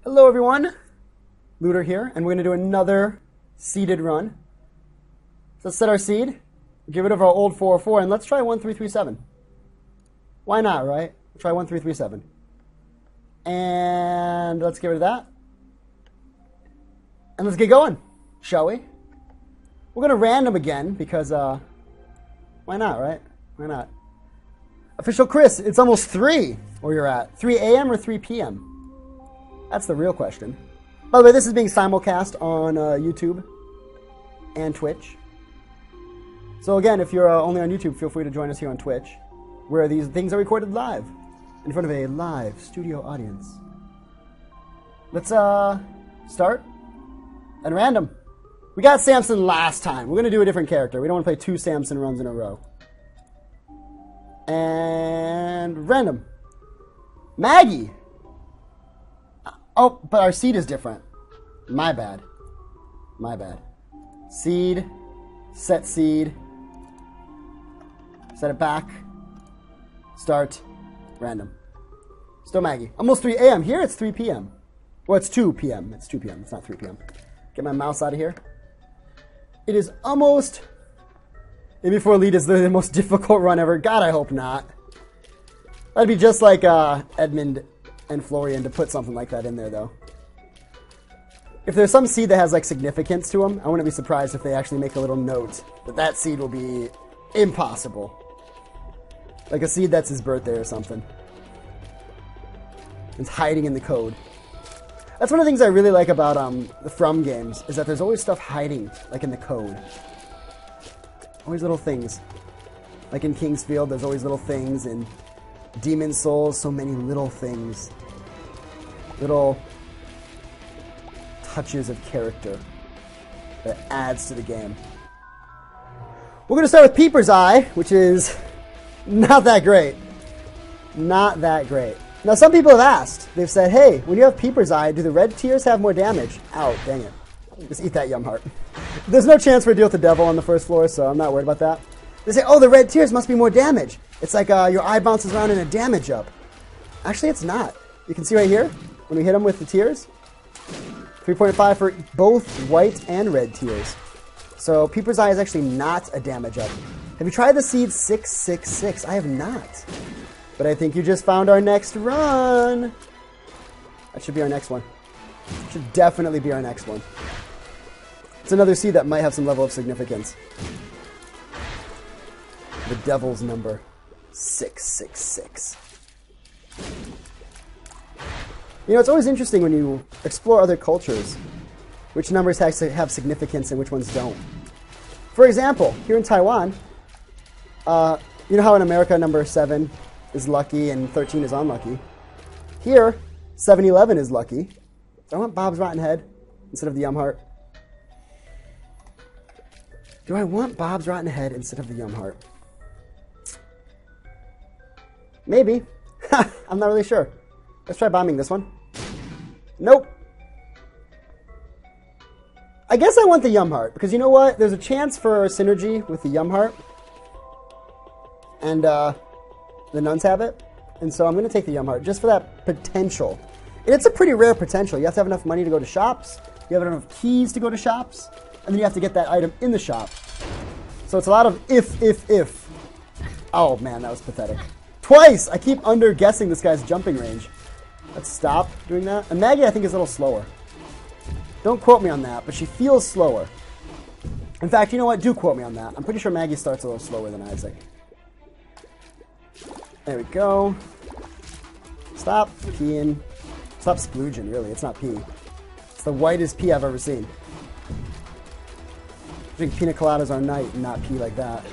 Hello everyone, Looter here, and we're going to do another seeded run. So let's set our seed, get rid of our old 404, and let's try 1337. Why not, right? Let's try 1337. And let's get rid of that. And let's get going, shall we? We're going to random again, because, why not, right? Why not? Official Chris, it's almost 3 where you're at. 3 a.m. or 3 p.m.? That's the real question. By the way, this is being simulcast on YouTube and Twitch. So again, if you're only on YouTube, feel free to join us here on Twitch, where these things are recorded live, in front of a live studio audience. Let's start at random. We got Samson last time. We're going to do a different character. We don't want to play 2 Samson runs in a row. And random. Maggie. Oh, but our seed is different. My bad. My bad. Seed. Set seed. Set it back. Start. Random. Still Maggie. Almost 3 a.m. Here it's 3 p.m. Well, it's 2 p.m. It's 2 p.m. It's not 3 p.m. Get my mouse out of here. It is almost... Maybe for Elite is the most difficult run ever. God, I hope not. That'd be just like Edmund and Florian to put something like that in there, though. If there's some seed that has like significance to them, I wouldn't be surprised if they actually make a little note that that seed will be impossible. Like a seed that's his birthday or something. It's hiding in the code. That's one of the things I really like about the From games, is that there's always stuff hiding, like in the code. Always little things. Like in King's Field, there's always little things. In Demon Souls, so many little things. Little touches of character that adds to the game. We're going to start with Peeper's Eye, which is not that great. Not that great. Now, some people have asked. They've said, hey, when you have Peeper's Eye, do the red tears have more damage? Ow, dang it. Just eat that yum heart. There's no chance for a deal with the devil on the first floor, so I'm not worried about that. They say, oh, the red tears must be more damage. It's like your eye bounces around in a damage up. Actually, it's not. You can see right here, when we hit them with the tears, 3.5 for both white and red tears. So Peeper's Eye is actually not a damage up. Have you tried the seed 666? I have not. But I think you just found our next run. That should be our next one. Should definitely be our next one. It's another seed that might have some level of significance. The devil's number, 666. You know, it's always interesting when you explore other cultures, which numbers have significance and which ones don't. For example, here in Taiwan, you know how in America number 7 is lucky and 13 is unlucky? Here, 7-11 is lucky. Do I want Bob's Rotten Head instead of the Yum Heart? Do I want Bob's Rotten Head instead of the Yum Heart? Maybe. I'm not really sure. Let's try bombing this one. Nope. I guess I want the Yum Heart, because you know what? There's a chance for synergy with the Yum Heart. And the nuns have it. And so I'm going to take the Yum Heart just for that potential. And it's a pretty rare potential. You have to have enough money to go to shops. You have enough keys to go to shops. And then you have to get that item in the shop. So it's a lot of if. Oh man, that was pathetic. Twice! I keep under-guessing this guy's jumping range. Let's stop doing that. And Maggie, I think, is a little slower. Don't quote me on that, but she feels slower. In fact, you know what? Do quote me on that. I'm pretty sure Maggie starts a little slower than Isaac. There we go. Stop peeing. Stop splooging, really. It's not pee. It's the whitest pee I've ever seen. Drink pina coladas our night and not pee like that.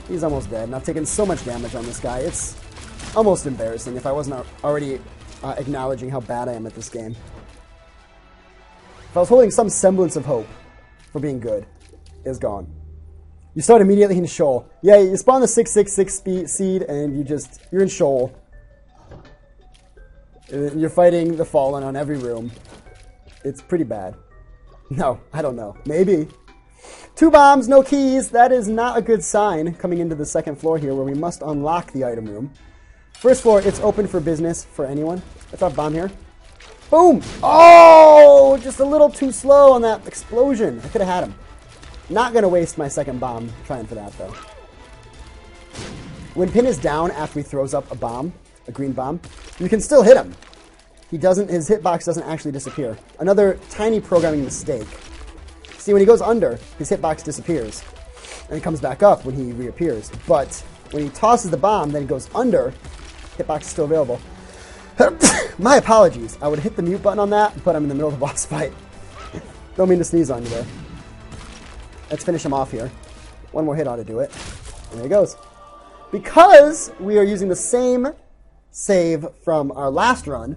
He's almost dead, and I've taken so much damage on this guy. It's almost embarrassing if I wasn't already acknowledging how bad I am at this game. If I was holding some semblance of hope for being good, it's gone. You start immediately in Shoal. Yeah, you spawn the 666 seed, and you're in Shoal. You're fighting the Fallen on every room. It's pretty bad. No, I don't know. Maybe. 2 bombs, no keys. That is not a good sign coming into the second floor here where we must unlock the item room. First floor, it's open for business for anyone. Let's have a bomb here. Boom! Oh! Just a little too slow on that explosion. I could have had him. Not going to waste my second bomb trying for that, though. When Pin is down after he throws up a bomb, a green bomb, you can still hit him. His hitbox doesn't actually disappear. Another tiny programming mistake. See, when he goes under, his hitbox disappears. And it comes back up when he reappears. But when he tosses the bomb, then he goes under, hitbox is still available. My apologies. I would hit the mute button on that, but I'm in the middle of a boss fight. Don't mean to sneeze on you there. Let's finish him off here. One more hit ought to do it. And there he goes. Because we are using the same save from our last run,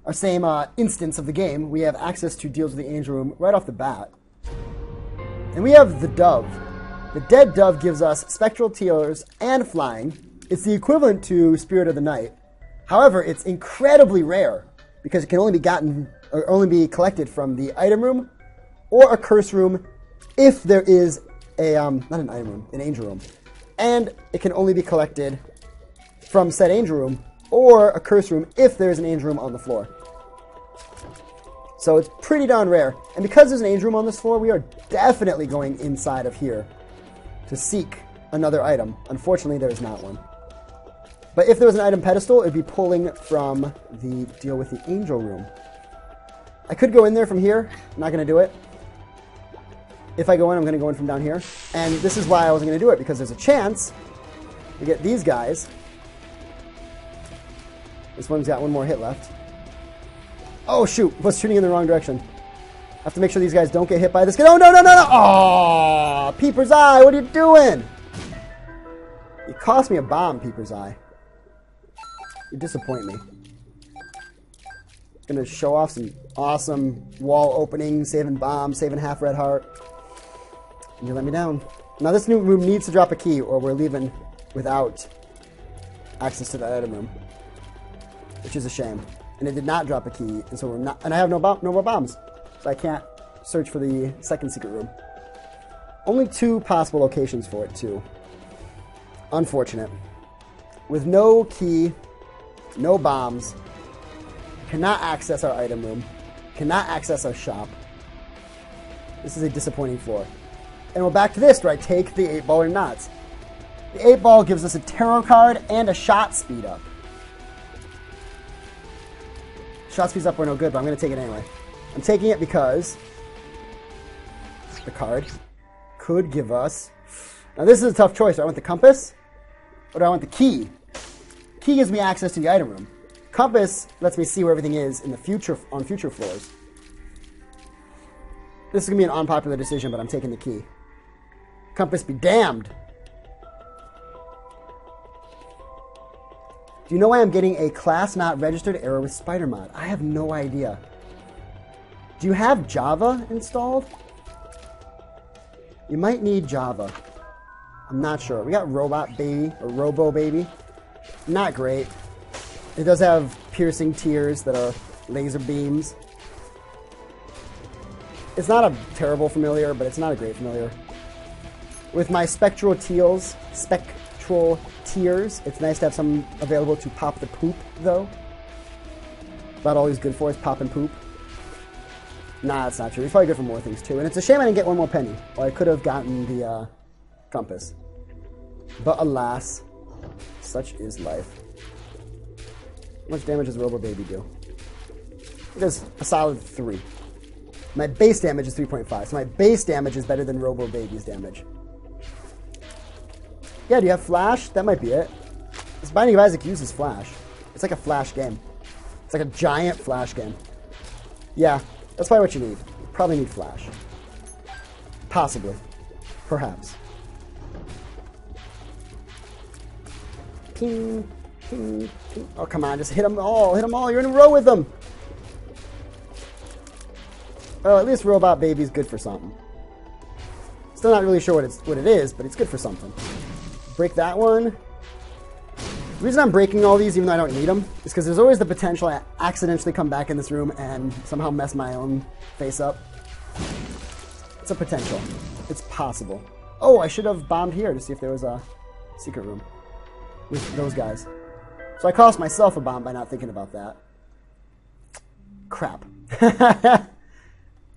our same instance of the game, we have access to Deals with the Angel Room right off the bat. And we have the Dove. The Dead Dove gives us Spectral Tears and Flying. It's the equivalent to Spirit of the Night. However, it's incredibly rare because it can only be collected from the item room or a curse room if there is a, not an item room, an angel room. And it can only be collected from said angel room or a curse room if there's an angel room on the floor. So it's pretty darn rare. And because there's an angel room on this floor, we are definitely going inside of here to seek another item. Unfortunately, there is not one. But if there was an item pedestal, it would be pulling from the Deal with the Angel room. I could go in there from here. I'm not going to do it. If I go in, I'm going to go in from down here. And this is why I wasn't going to do it, because there's a chance to get these guys. This one's got one more hit left. Oh, shoot. I was shooting in the wrong direction. I have to make sure these guys don't get hit by this. Oh, no, no, no, no. Oh, Peeper's Eye. What are you doing? You cost me a bomb, Peeper's Eye. You disappoint me. Gonna show off some awesome wall opening, saving bombs, saving half red heart. And you let me down. Now this new room needs to drop a key or we're leaving without access to that item room. Which is a shame. And it did not drop a key, and so we're not, and I have no more bombs. So I can't search for the second secret room. Only 2 possible locations for it too. Unfortunate. With no key, no bombs, cannot access our item room, cannot access our shop. This is a disappointing floor. And we're back to this, do I take the 8-ball or not? The 8-ball gives us a tarot card and a shot speed up. Shot speeds up were no good, but I'm going to take it anyway. I'm taking it because the card could give us... Now this is a tough choice. Do I want the compass or do I want the key? Key gives me access to the item room. Compass lets me see where everything is in the future on future floors. This is going to be an unpopular decision, but I'm taking the key. Compass be damned. Do you know why I'm getting a class not registered error with SpiderMod? I have no idea. Do you have Java installed? You might need Java. I'm not sure. We got Robot Baby, or Robo Baby. Not great. It does have piercing tears that are laser beams. It's not a terrible familiar, but it's not a great familiar. With my Spectral Tears, it's nice to have some available to pop the poop, though. About all he's good for is pop and poop. Nah, that's not true. He's probably good for more things, too. And it's a shame I didn't get one more penny. Or I could have gotten the compass. But alas, such is life. How much damage does Robo Baby do? It does a solid 3. My base damage is 3.5, so my base damage is better than Robo Baby's damage. Yeah, do you have Flash? That might be it. This Binding of Isaac uses Flash. It's like a Flash game. It's like a giant Flash game. Yeah, that's probably what you need. You probably need Flash. Possibly. Perhaps. Ping, ping, ping. Oh, come on, just hit them all. Hit them all. You're in a row with them. Well, at least Robot Baby's good for something. Still not really sure what it is, but it's good for something. Break that one. The reason I'm breaking all these, even though I don't need them, is because there's always the potential I accidentally come back in this room and somehow mess my own face up. It's a potential. It's possible. Oh, I should have bombed here to see if there was a secret room with those guys. So I cost myself a bomb by not thinking about that. Crap. I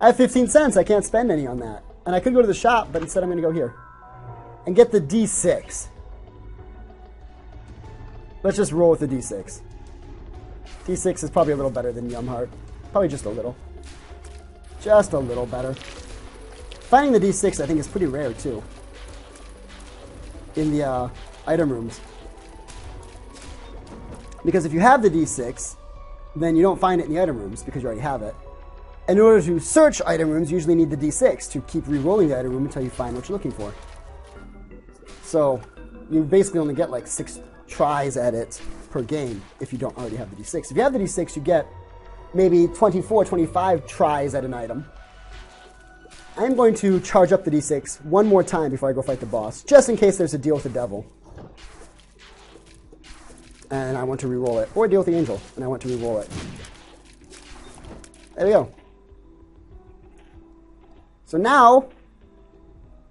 have 15 cents. I can't spend any on that. And I could go to the shop, but instead I'm going to go here. And get the D6. Let's just roll with the D6. D6 is probably a little better than Yum Heart. Probably just a little. Just a little better. Finding the D6 I think is pretty rare too. In the item rooms. Because if you have the D6, then you don't find it in the item rooms because you already have it. And in order to search item rooms, you usually need the D6 to keep re-rolling the item room until you find what you're looking for. So you basically only get like 6 tries at it per game if you don't already have the D6. If you have the D6, you get maybe 24, 25 tries at an item. I'm going to charge up the D6 one more time before I go fight the boss, just in case there's a deal with the devil. And I want to re-roll it. Or deal with the angel, and I want to re-roll it. There we go. So now,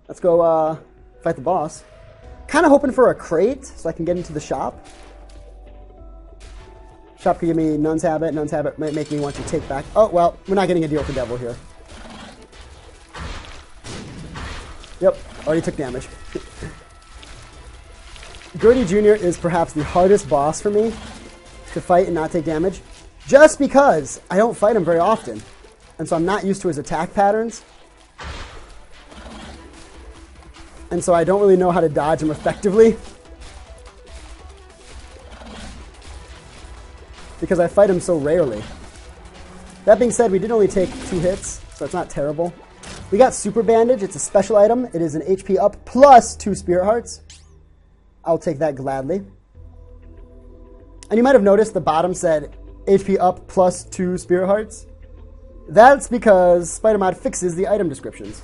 let's go fight the boss. Kind of hoping for a crate so I can get into the shop. Shop could give me Nun's Habit. Nun's Habit might make me want to take back... Oh, well, we're not getting a deal with the devil here. Yep, already took damage. Gurdy Jr. is perhaps the hardest boss for me to fight and not take damage, just because I don't fight him very often, and so I'm not used to his attack patterns, and so I don't really know how to dodge him effectively, because I fight him so rarely. That being said, we did only take 2 hits, so it's not terrible. We got Super Bandage. It's a special item. It is an HP up plus 2 Spirit Hearts. I'll take that gladly. And you might have noticed the bottom said HP up plus 2 Spirit Hearts. That's because Spider-Mod fixes the item descriptions.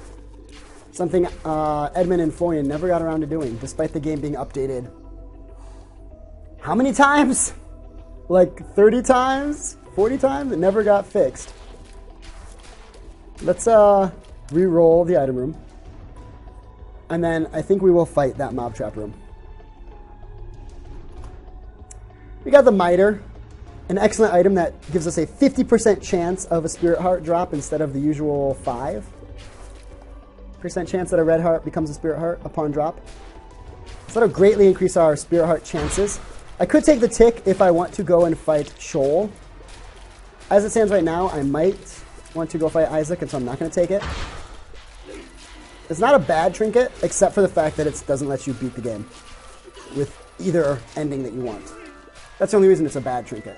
Something Edmund and Florian never got around to doing, despite the game being updated. How many times? Like 30 times? 40 times? It never got fixed. Let's re-roll the item room. And then I think we will fight that mob trap room. We got the Miter, an excellent item that gives us a 50% chance of a Spirit Heart drop instead of the usual 5% chance that a Red Heart becomes a Spirit Heart upon drop. So that'll greatly increase our Spirit Heart chances. I could take the Tick if I want to go and fight Shoal. As it stands right now, I might want to go fight Isaac, and so I'm not going to take it. It's not a bad trinket, except for the fact that it doesn't let you beat the game with either ending that you want. That's the only reason it's a bad trinket.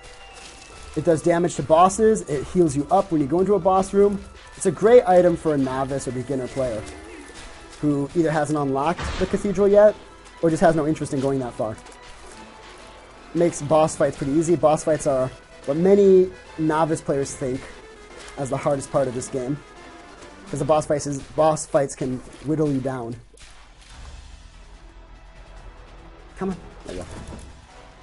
It does damage to bosses. It heals you up when you go into a boss room. It's a great item for a novice or beginner player who either hasn't unlocked the cathedral yet or just has no interest in going that far. It makes boss fights pretty easy. Boss fights are what many novice players think as the hardest part of this game, because the boss fights can whittle you down. Come on. There you go.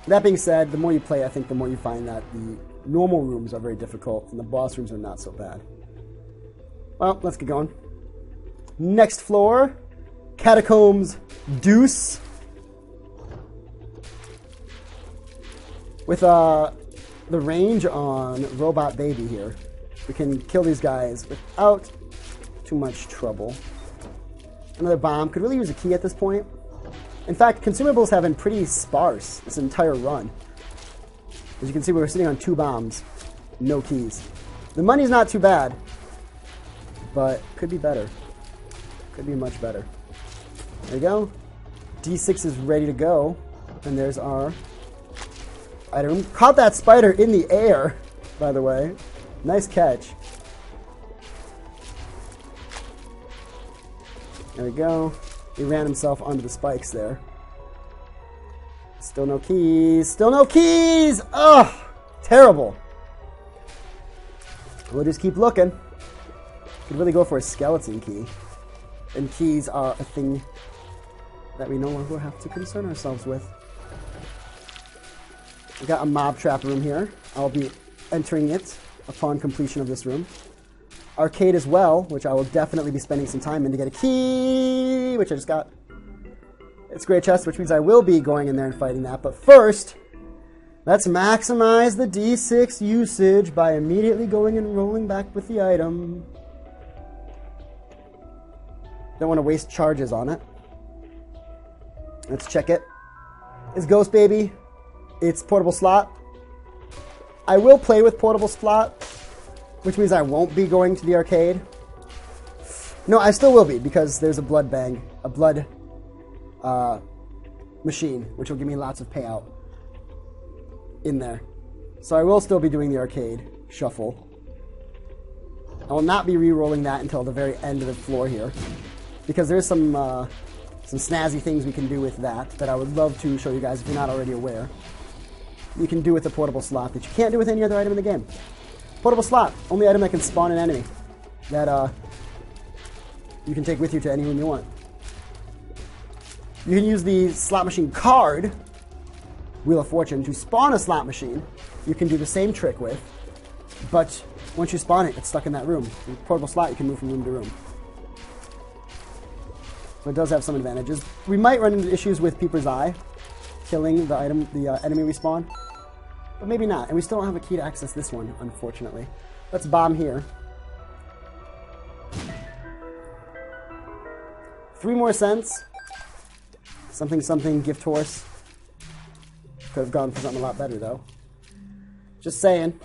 That being said, the more you play, I think the more you find that the normal rooms are very difficult and the boss rooms are not so bad. Well, let's get going. Next floor, Catacombs Deuce. With the range on Robot Baby here, we can kill these guys without too much trouble. Another bomb. Could really use a key at this point. In fact, consumables have been pretty sparse this entire run. As you can see, we were sitting on 2 bombs, no keys. The money's not too bad, but could be better. Could be much better. There we go. D6 is ready to go, and there's our item. Caught that spider in the air, by the way. Nice catch. There we go. He ran himself onto the spikes there. Still no keys. Still no keys! Ugh! Terrible. We'll just keep looking. Could really go for a skeleton key. And keys are a thing that we no longer have to concern ourselves with. We got a mob trap room here. I'll be entering it upon completion of this room. Arcade as well, which I will definitely be spending some time in to get a key, which I just got. It's Great Chest, which means I will be going in there and fighting that. But first, Let's maximize the D6 usage by immediately going and rolling back with the item. Don't want to waste charges on it. Let's check it. It's Ghost Baby. It's portable slot. I will play with portable slot, which means I won't be going to the arcade. No, I still will be, because there's a blood machine, which will give me lots of payout in there. So I will still be doing the arcade shuffle. I will not be re-rolling that until the very end of the floor here, because there's some snazzy things we can do with that I would love to show you guys if you're not already aware. You can do with the portable slot that you can't do with any other item in the game. Portable slot, only item that can spawn an enemy that you can take with you to any room you want. You can use the slot machine card, Wheel of Fortune, to spawn a slot machine. You can do the same trick with, but once you spawn it, it's stuck in that room. With portable slot, you can move from room to room. So it does have some advantages. We might run into issues with Peeper's Eye, killing the enemy we spawn, but maybe not. And we still don't have a key to access this one, unfortunately. Let's bomb here. 3 more cents. Something, something, gift horse. Could have gone for something a lot better, though. Just saying.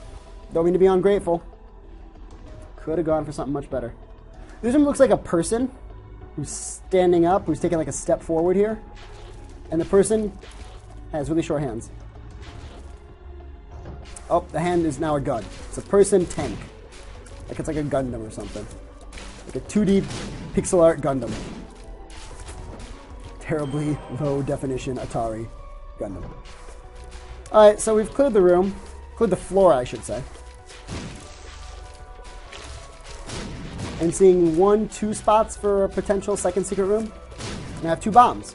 Don't mean to be ungrateful. Could have gone for something much better. This one looks like a person who's standing up, who's taking like a step forward here. And the person has really short hands. Oh, the hand is now a gun. It's a person tank. Like it's like a Gundam or something. Like a 2D pixel art Gundam. Terribly low definition Atari Gundam. Alright, so we've cleared the room. Cleared the floor, I should say. I'm seeing 1-2 spots for a potential second secret room. And I have 2 bombs.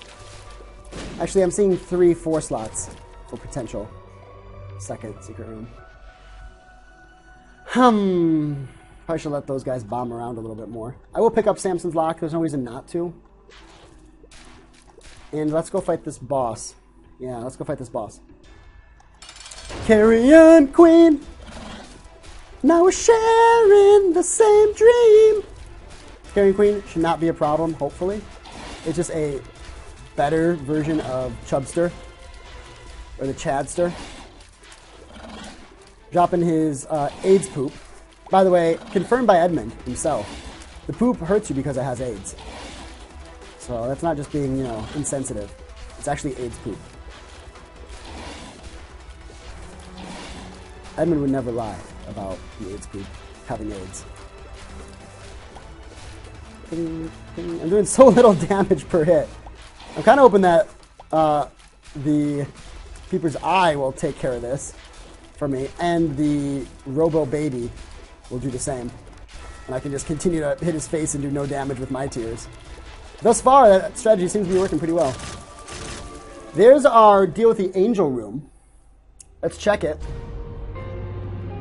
Actually, I'm seeing 3-4 slots for potential second secret room. Probably should let those guys bomb around a little bit more. I will pick up Samson's Lock. There's no reason not to. And let's go fight this boss. Yeah, let's go fight this boss. Carry on, Queen. Now we're sharing the same dream. Carrying Queen should not be a problem, hopefully. It's just a better version of Chubster. Or the Chadster. Dropping his AIDS poop. By the way, confirmed by Edmund himself. The poop hurts you because it has AIDS. So that's not just being, insensitive. It's actually AIDS poop. Edmund would never lie about the AIDS poop having AIDS. Ding, ding. I'm doing so little damage per hit. I'm kind of hoping that the Peeper's Eye will take care of this for me, and the Robo Baby will do the same. And I can just continue to hit his face and do no damage with my tears. Thus far, that strategy seems to be working pretty well. There's our deal with the Angel Room. Let's check it.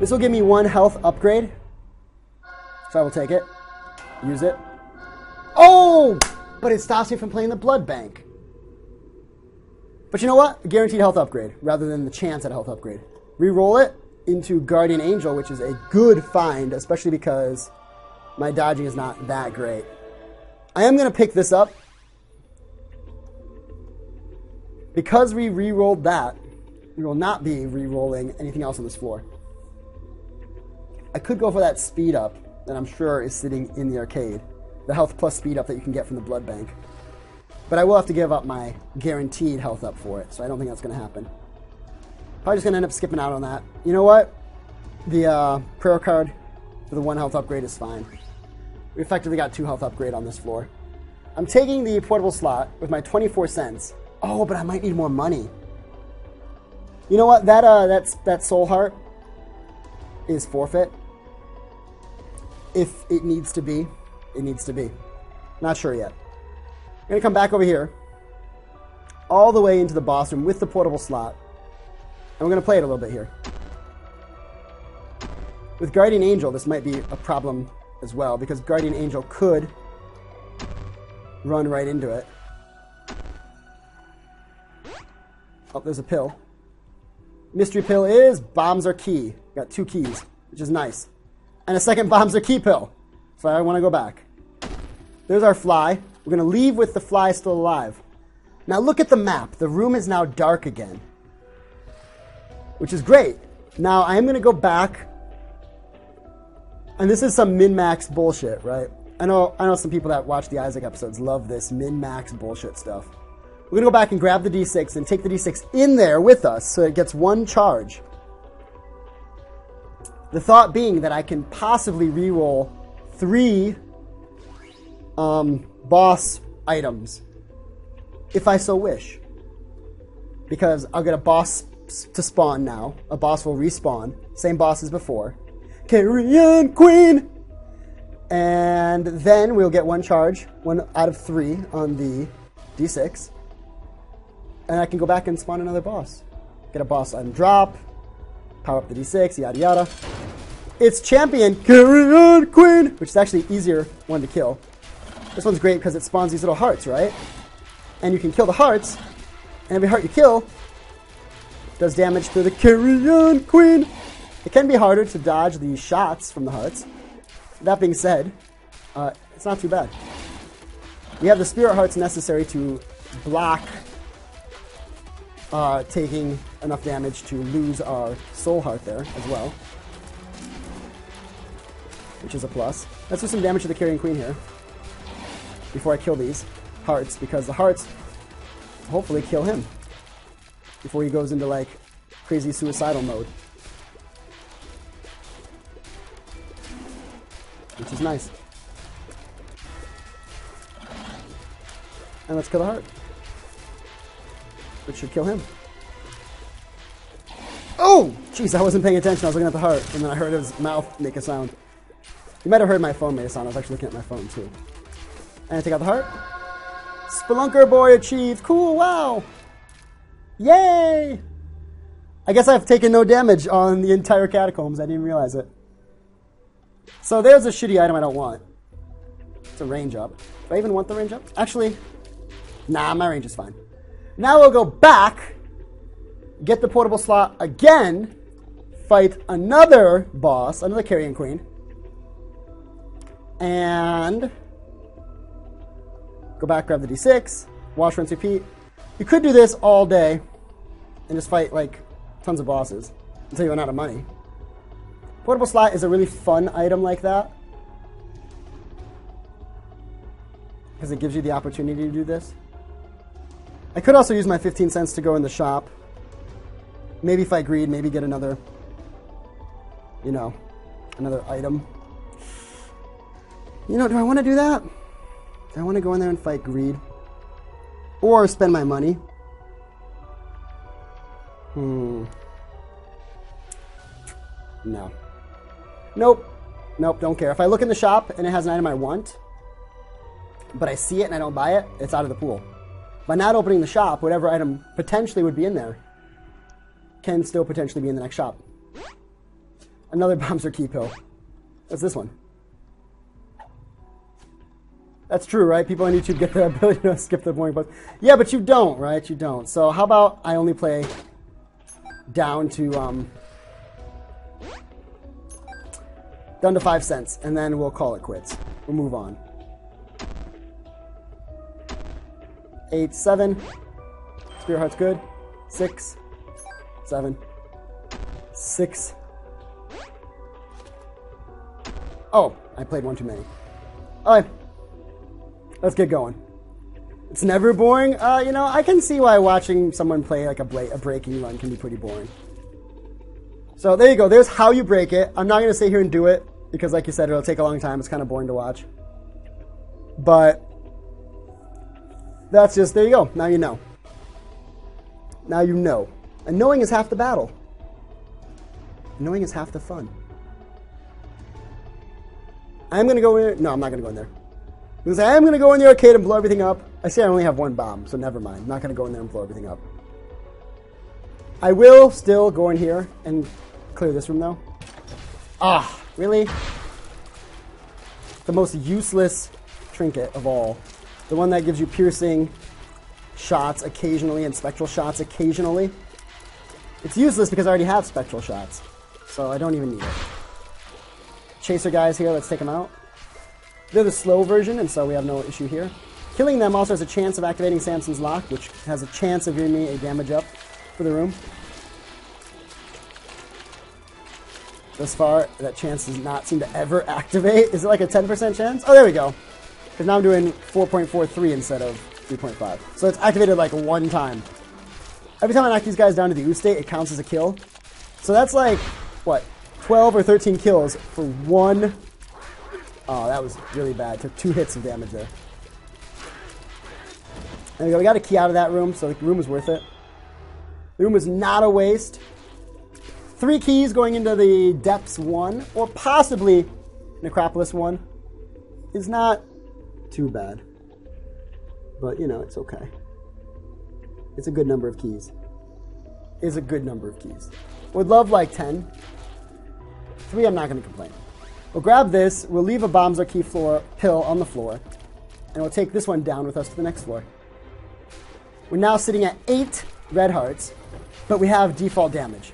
This will give me 1 health upgrade. So I will take it. Use it. Oh! But it stops me from playing the Blood Bank. But you know what? A guaranteed health upgrade, rather than the chance at a health upgrade. Reroll it into Guardian Angel, which is a good find, especially because my dodging is not that great. I am going to pick this up. Because we re-rolled that, we will not be re-rolling anything else on this floor. I could go for that speed up that I'm sure is sitting in the arcade. The health plus speed up that you can get from the blood bank. But I will have to give up my guaranteed health up for it, so I don't think that's going to happen. Probably just going to end up skipping out on that. You know what? The prayer card for the 1 health upgrade is fine. We effectively got 2 health upgrade on this floor. I'm taking the portable slot with my 24 cents. Oh, but I might need more money. You know what? That soul heart is forfeit. If it needs to be, it needs to be. Not sure yet. I'm going to come back over here, all the way into the boss room with the portable slot. And we're going to play it a little bit here. With Guardian Angel, this might be a problem as well, because Guardian Angel could run right into it. Oh, there's a pill. mystery pill is bombs are key. Got 2 keys, which is nice. And a second bombs are key pill. So I want to go back. There's our fly. We're going to leave with the fly still alive. Now look at the map. The room is now dark again, which is great. Now I am going to go back. And this is some min-max bullshit, right? I know some people that watch the Isaac episodes love this min-max bullshit stuff. We're going to go back and grab the D6 and take the D6 in there with us so it gets 1 charge. The thought being that I can possibly reroll 3 boss items if I so wish. Because I'll get a boss to spawn now. A boss will respawn. Same boss as before. Carrion Queen! And then we'll get 1 charge, 1 out of 3 on the D6. And I can go back and spawn another boss. Get a boss item drop, power up the D6, yada yada. It's champion Carrion Queen, which is actually easier one to kill. This one's great because it spawns these little hearts, right? And you can kill the hearts, and every heart you kill does damage to the Carrion Queen. It can be harder to dodge the shots from the hearts. That being said, it's not too bad. We have the spirit hearts necessary to block taking enough damage to lose our soul heart there as well, which is a plus. Let's do some damage to the Carrion Queen here before I kill these hearts, because the hearts hopefully kill him before he goes into like crazy suicidal mode, which is nice. And let's kill the heart, which should kill him. Oh! Jeez, I wasn't paying attention. I was looking at the heart, and then I heard his mouth make a sound. You might have heard my phone make a sound. I was actually looking at my phone, too. And I take out the heart. Spelunker boy achieved. Cool, wow! Yay! I guess I've taken no damage on the entire catacombs. I didn't even realize it. So there's a shitty item I don't want. It's a range up. Do I even want the range up? Actually, nah, my range is fine. Now we'll go back, get the portable slot again, fight another boss, another Carrion Queen, and go back, grab the D6, wash, rinse, repeat. You could do this all day and just fight like tons of bosses until you run out of money. Portable slot is a really fun item like that because it gives you the opportunity to do this. I could also use my 15 cents to go in the shop. Maybe fight greed, maybe get another, you know, another item. You know, do I want to do that? Do I want to go in there and fight greed? Or spend my money? No. Nope. Nope, don't care. If I look in the shop and it has an item I want, but I see it and I don't buy it, it's out of the pool. By not opening the shop, whatever item potentially would be in there can still potentially be in the next shop. Another bombs or key pill. What's this one? That's true, right? People on YouTube get the ability to skip the boring parts. Yeah, but you don't, right? You don't. So how about I only play down to 5 cents, and then we'll call it quits. We'll move on. 8, 7. Spirit heart's good. 6, 7, 6. Oh, I played one too many. All right, let's get going. It's never boring. You know, I can see why watching someone play like a breaking run can be pretty boring. So there you go. There's how you break it. I'm not going to sit here and do it because, like you said, it'll take a long time. It's kind of boring to watch. But that's just, there you go. Now you know. Now you know. And knowing is half the battle. Knowing is half the fun. I'm going to go in. No, I'm not going to go in there. Because I am going to go in the arcade and blow everything up. I say I only have one bomb, so never mind. I'm not going to go in there and blow everything up. I will still go in here and clear this room, though. Ah, really? The most useless trinket of all. The one that gives you piercing shots occasionally and spectral shots occasionally. It's useless because I already have spectral shots. So I don't even need it. Chaser guys here, let's take them out. They're the slow version, and so we have no issue here. Killing them also has a chance of activating Samson's Lock, which has a chance of giving me a damage up for the room. Thus far, that chance does not seem to ever activate. Is it like a 10% chance? Oh, there we go. Because now I'm doing 4.43 instead of 3.5. So it's activated like one time. Every time I knock these guys down to the ooze state, it counts as a kill. So that's like, what, 12 or 13 kills for one. Oh, that was really bad. Took 2 hits of damage there. There we go. We got a key out of that room, so the room was worth it. The room was not a waste. 3 keys going into the Depths 1, or possibly Necropolis 1, is not too bad. But, you know, it's okay. It's a good number of keys. Is a good number of keys. Would love like 10. 3, I'm not going to complain. We'll grab this, we'll leave a Bombs Key floor pill on the floor, and we'll take this one down with us to the next floor. We're now sitting at 8 red hearts, but we have default damage.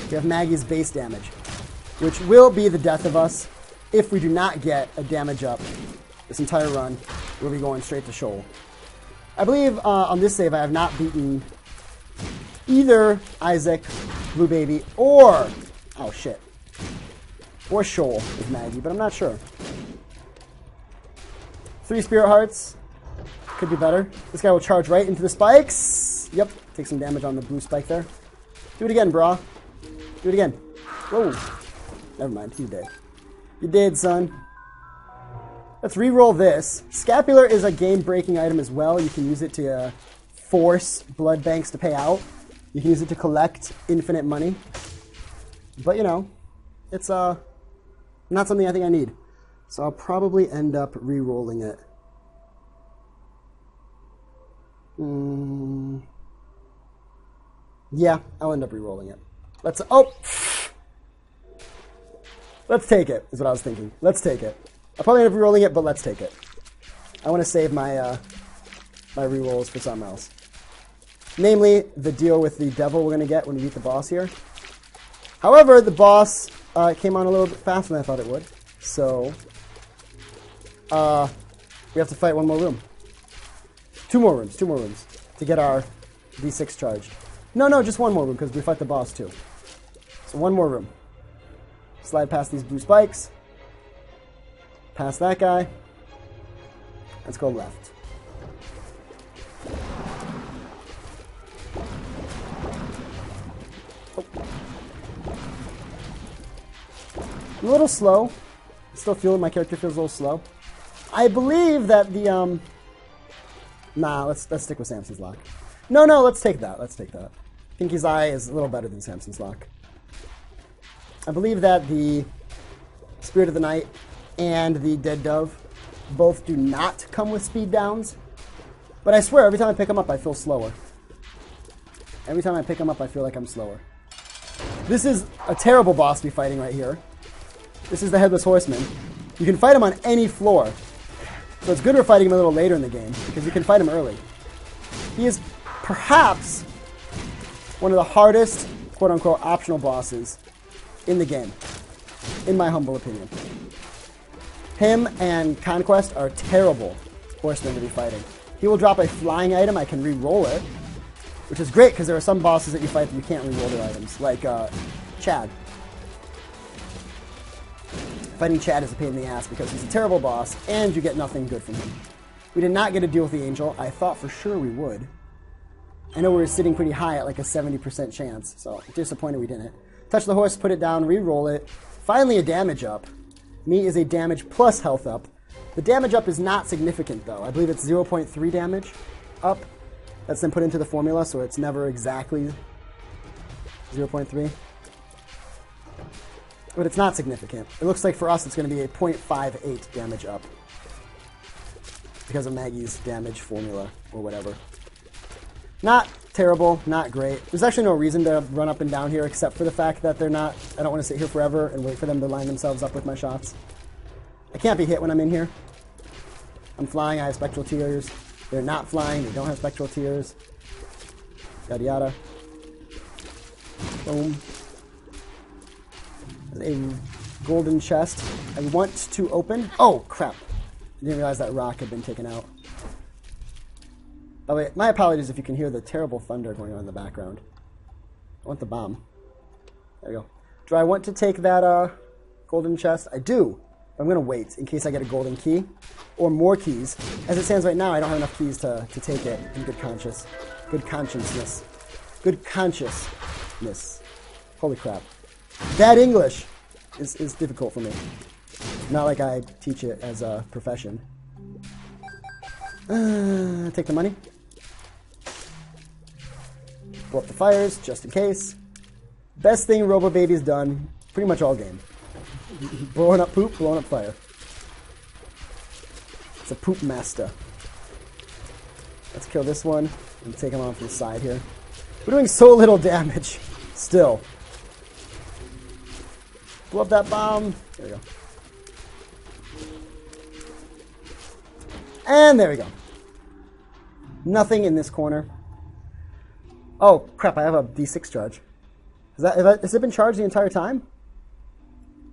We have Maggie's base damage, which will be the death of us if we do not get a damage up this entire run. We'll be going straight to Shoal. I believe on this save I have not beaten either Isaac, Blue Baby, or, oh shit, or Shoal with Maggie, but I'm not sure. 3 Spirit Hearts. Could be better. This guy will charge right into the spikes. Yep, take some damage on the blue spike there. Do it again, brah. Do it again. Whoa. Never mind, you did. You did, son. Let's re-roll this. Scapular is a game-breaking item as well. You can use it to force blood banks to pay out. You can use it to collect infinite money. But, you know, it's not something I think I need. So I'll probably end up re-rolling it. Yeah, I'll end up re-rolling it. Let's take it, is what I was thinking. Let's take it. I'll probably end up re-rolling it, but let's take it. I want to save my my re-rolls for something else. Namely, the deal with the devil we're going to get when we beat the boss here. However, the boss came on a little bit faster than I thought it would. So, we have to fight one more room. 2 more rooms to get our D6 charged. No, just one more room because we fight the boss too. So 1 more room. Slide past these blue spikes. Past that guy. Let's go left. Oh. I'm a little slow. Still feeling my character feels a little slow. I believe that the nah, let's stick with Samson's Lock. No, let's take that. Let's take that. Pinky's Eye is a little better than Samson's Lock. I believe that the Spirit of the Night and the Dead Dove both do not come with speed downs. But I swear, every time I pick them up, I feel slower. Every time I pick them up, I feel like I'm slower. This is a terrible boss to be fighting right here. This is the Headless Horseman. You can fight him on any floor. So it's good we're fighting him a little later in the game, because you can fight him early. He is perhaps one of the hardest, quote-unquote, optional bosses in the game, in my humble opinion. Him and Conquest are terrible horsemen to be fighting. He will drop a flying item, I can re-roll it, which is great, because there are some bosses that you fight that you can't re-roll their items, like Chad. Fighting Chad is a pain in the ass because he's a terrible boss, and you get nothing good from him. We did not get a deal with the Angel. I thought for sure we would. I know we were sitting pretty high at like a 70% chance, so disappointed we didn't. Touch the horse, put it down, re-roll it. Finally a damage up. Me is a damage plus health up. The damage up is not significant though. I believe it's 0.3 damage up. That's then put into the formula, so it's never exactly 0.3. But it's not significant. It looks like for us it's going to be a 0.58 damage up. Because of Maggie's damage formula, or whatever. Not terrible, not great. There's actually no reason to run up and down here except for the fact that they're not... I don't want to sit here forever and wait for them to line themselves up with my shots. I can't be hit when I'm in here. I'm flying, I have Spectral Tears. They're not flying, they don't have Spectral Tears. Yada yada. Boom. A golden chest. I want to open. Oh, crap. I didn't realize that rock had been taken out. Oh, wait. My apologies if you can hear the terrible thunder going on in the background. I want the bomb. There we go. Do I want to take that golden chest? I do. I'm going to wait in case I get a golden key or more keys. As it stands right now, I don't have enough keys to take it in good conscience. Good consciousness. Good consciousness. Holy crap. Bad English is difficult for me. Not like I teach it as a profession. Take the money. Blow up the fires, just in case. Best thing Robo Baby's done pretty much all game. Blowing up poop, blowing up fire. It's a poop master. Let's kill this one and take him on from the side here. We're doing so little damage still. Blow up that bomb. There we go. And there we go. Nothing in this corner. Oh, crap, I have a D6 charge. Has it been charged the entire time?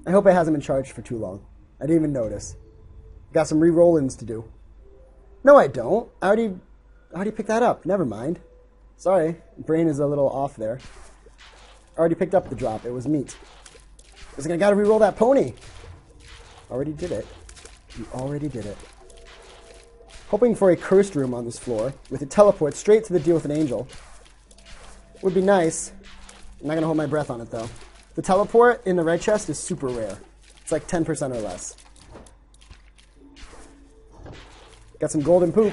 I hope it hasn't been charged for too long. I didn't even notice. Got some re-roll-ins to do. No, I don't. I already picked that up. Never mind. Sorry, brain is a little off there. I already picked up the drop. It was meat. I gotta re-roll that pony. Already did it. You already did it. Hoping for a cursed room on this floor with a teleport straight to the deal with an angel. Would be nice. I'm not gonna hold my breath on it though. The teleport in the red chest is super rare. It's like 10% or less. Got some golden poop.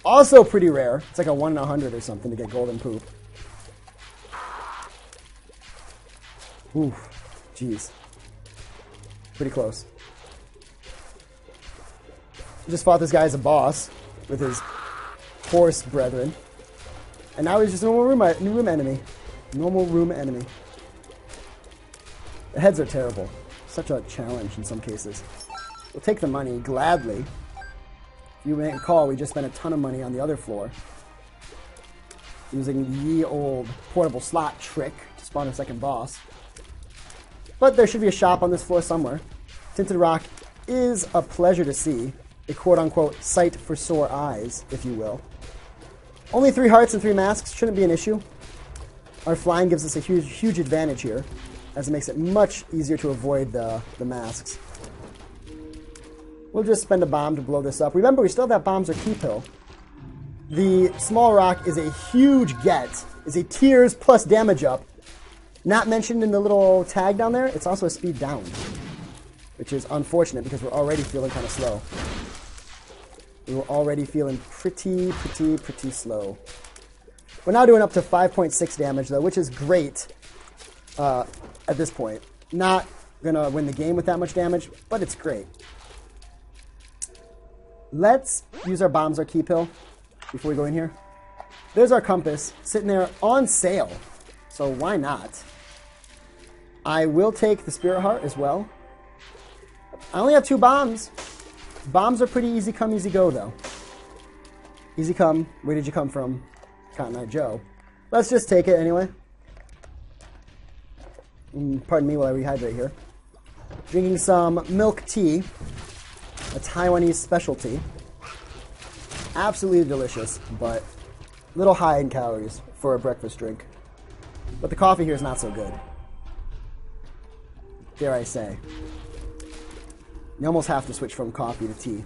Also pretty rare. It's like a 1 in 100 or something to get golden poop. Oof. Jeez. Pretty close. Just fought this guy as a boss with his horse brethren. And now he's just a normal room enemy. Normal room enemy. The heads are terrible. Such a challenge in some cases. We'll take the money gladly. If you may recall, we just spent a ton of money on the other floor. Using the ye old portable slot trick to spawn a second boss. But there should be a shop on this floor somewhere. Tinted Rock is a pleasure to see. A quote-unquote sight for sore eyes, if you will. Only 3 hearts and 3 masks shouldn't be an issue. Our flying gives us a huge advantage here, as it makes it much easier to avoid the masks. We'll just spend a bomb to blow this up. Remember, we still have that bombs or key pill. The small rock is a huge get. Is a tears plus damage up. Not mentioned in the little tag down there, it's also a speed down. Which is unfortunate because we're already feeling kind of slow. We were already feeling pretty slow. We're now doing up to 5.6 damage though, which is great at this point. Not gonna win the game with that much damage, but it's great. Let's use our bombs, our key pill, before we go in here. There's our compass, sitting there on sale. So why not? I will take the Spirit Heart as well. I only have 2 bombs. Bombs are pretty easy come, easy go, though. Easy come. Where did you come from, Cotton Eye Joe? Let's just take it anyway. Pardon me while I rehydrate here. Drinking some milk tea. A Taiwanese specialty. Absolutely delicious, but a little high in calories for a breakfast drink. But the coffee here is not so good. Dare I say. You almost have to switch from coffee to tea.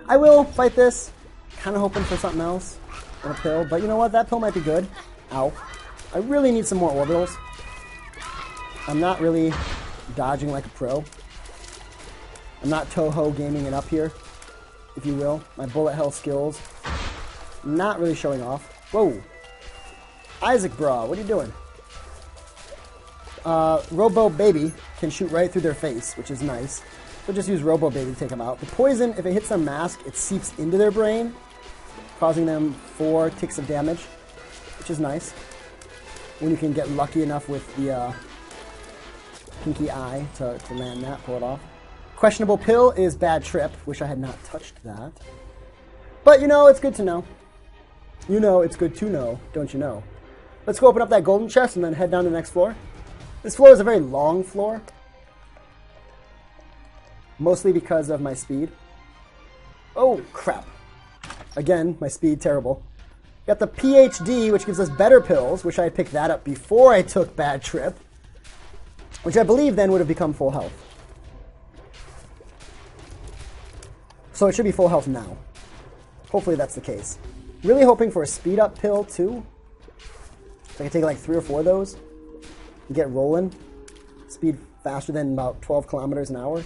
I will fight this. Kind of hoping for something else. A pill. But you know what? That pill might be good. Ow. I really need some more orbitals. I'm not really dodging like a pro. I'm not Toho gaming it up here, if you will. My bullet hell skills. Not really showing off. Whoa. Isaac Bra, what are you doing? Robo Baby can shoot right through their face, which is nice. So just use Robo Baby to take them out. The poison, if it hits their mask, it seeps into their brain, causing them 4 ticks of damage, which is nice. When you can get lucky enough with the pinky eye to land that, pull it off. Questionable pill is Bad Trip. Wish I had not touched that. But you know, it's good to know. You know, it's good to know, don't you know? Let's go open up that golden chest and then head down to the next floor. This floor is a very long floor. Mostly because of my speed. Oh, crap. Again, my speed, terrible. Got the PhD, which gives us better pills, which I picked that up before I took Bad Trip. Which I believe then would have become full health. So it should be full health now. Hopefully that's the case. Really hoping for a speed up pill too. So I can take like 3 or 4 of those and get rolling. Speed faster than about 12 kilometers an hour.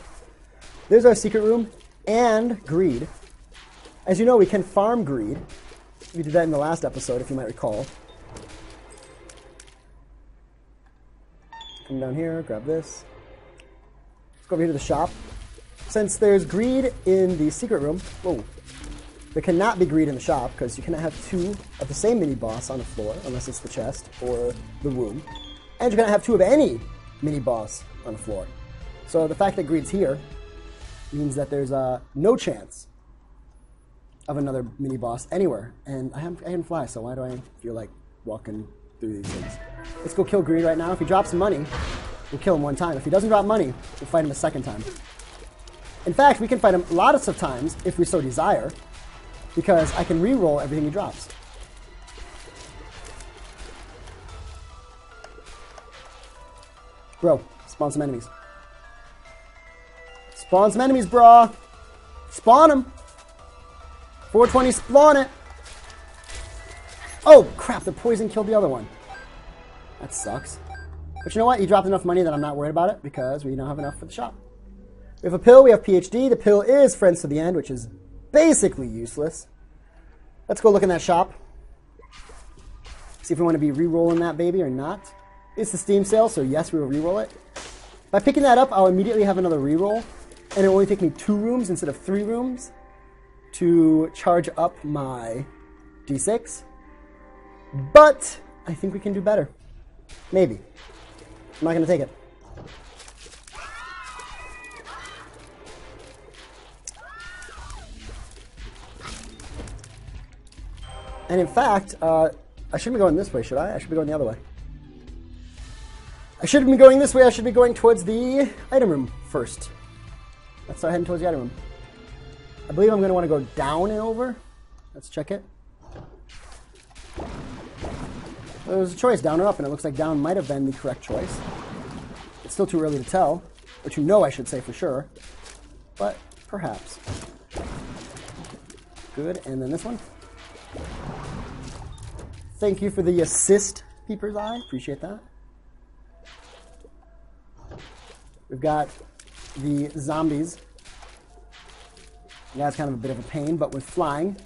There's our secret room and greed. As you know, we can farm greed. We did that in the last episode, if you might recall. Come down here, grab this. Let's go over here to the shop. Since there's greed in the secret room, whoa, there cannot be greed in the shop because you cannot have 2 of the same mini boss on the floor unless it's the chest or the room, and you cannot have 2 of any mini boss on the floor. So the fact that greed's here means that there's no chance of another mini boss anywhere, and I can fly, so why do I feel like walking through these things? Let's go kill greed right now. If he drops some money, we'll kill him 1 time. If he doesn't drop money, we'll fight him a 2nd time. In fact, we can fight him lots of times if we so desire, because I can re-roll everything he drops. Bro, spawn some enemies. Spawn some enemies, brah! Spawn them! 420, spawn it! Oh, crap, the poison killed the other one. That sucks. But you know what? He dropped enough money that I'm not worried about it, because we now have enough for the shop. We have a pill, we have PhD. The pill is Friends to the End, which is basically useless. Let's go look in that shop. See if we want to be re-rolling that baby or not. It's the Steam sale, so yes, we will re-roll it. By picking that up, I'll immediately have another re-roll, and it will only take me 2 rooms instead of 3 rooms to charge up my D6. But I think we can do better. Maybe. I'm not going to take it. And in fact, I shouldn't be going this way, should I? I should be going the other way. I shouldn't be going this way. I should be going towards the item room first. Let's start heading towards the item room. I believe I'm going to want to go down and over. Let's check it. There was a choice, down or up, and it looks like down might have been the correct choice. It's still too early to tell, but you know I should say for sure. But perhaps. Good, and then this one. Thank you for the assist, Peeper's Eye. Appreciate that. We've got the zombies. That's kind of a bit of a pain, but with flying,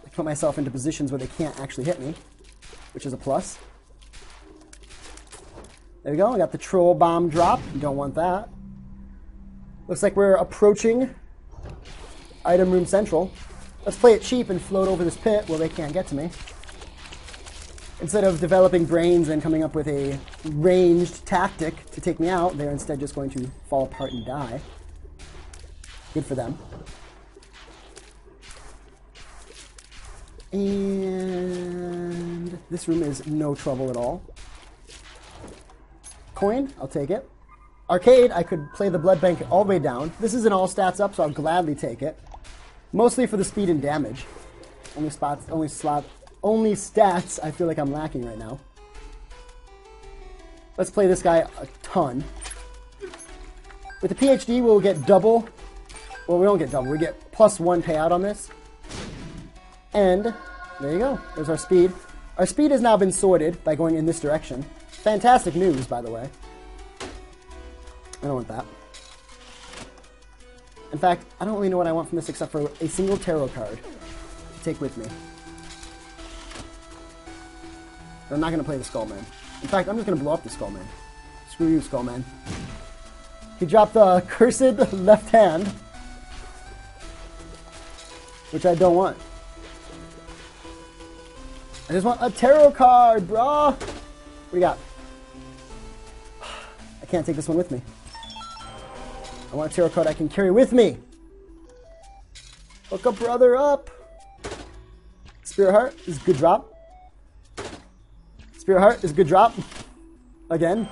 I put myself into positions where they can't actually hit me, which is a plus. There we go. I got the troll bomb drop. You don't want that. Looks like we're approaching Item Room Central. Let's play it cheap and float over this pit where they can't get to me. Instead of developing brains and coming up with a ranged tactic to take me out, they're instead just going to fall apart and die. Good for them. And this room is no trouble at all. Coin, I'll take it. Arcade, I could play the blood bank all the way down. This is an all stats up, so I'll gladly take it. Mostly for the speed and damage. Only stats I feel like I'm lacking right now. Let's play this guy a ton. With the PhD, we'll get double. Well, we don't get double. We get +1 payout on this. And there you go. There's our speed. Our speed has now been sorted by going in this direction. Fantastic news, by the way. I don't want that. In fact, I don't really know what I want from this except for a single tarot card to take with me. I'm not going to play the Skullman. In fact, I'm just going to blow up the Skullman. Screw you, Skullman. He dropped the cursed left hand, which I don't want. I just want a tarot card, brah! What do you got? I can't take this one with me. I want a tarot card I can carry with me. Hook a brother up. Spirit Heart is a good drop. Spirit Heart is a good drop. Again.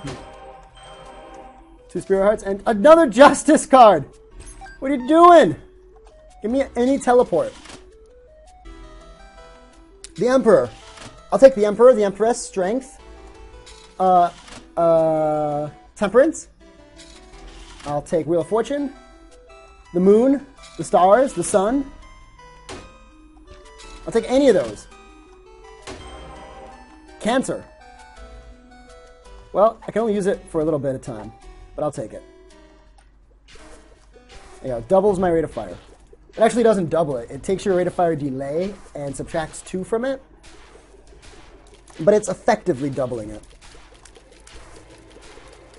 2 Spirit Hearts and another Justice card. What are you doing? Give me any teleport. The Emperor. I'll take the Emperor, the Empress, Strength. Temperance. I'll take Wheel of Fortune. The Moon, the Stars, the Sun. I'll take any of those. Cancer. Well, I can only use it for a little bit of time, but I'll take it. There you go. Doubles my rate of fire. It actually doesn't double it. It takes your rate of fire delay and subtracts 2 from it, but it's effectively doubling it.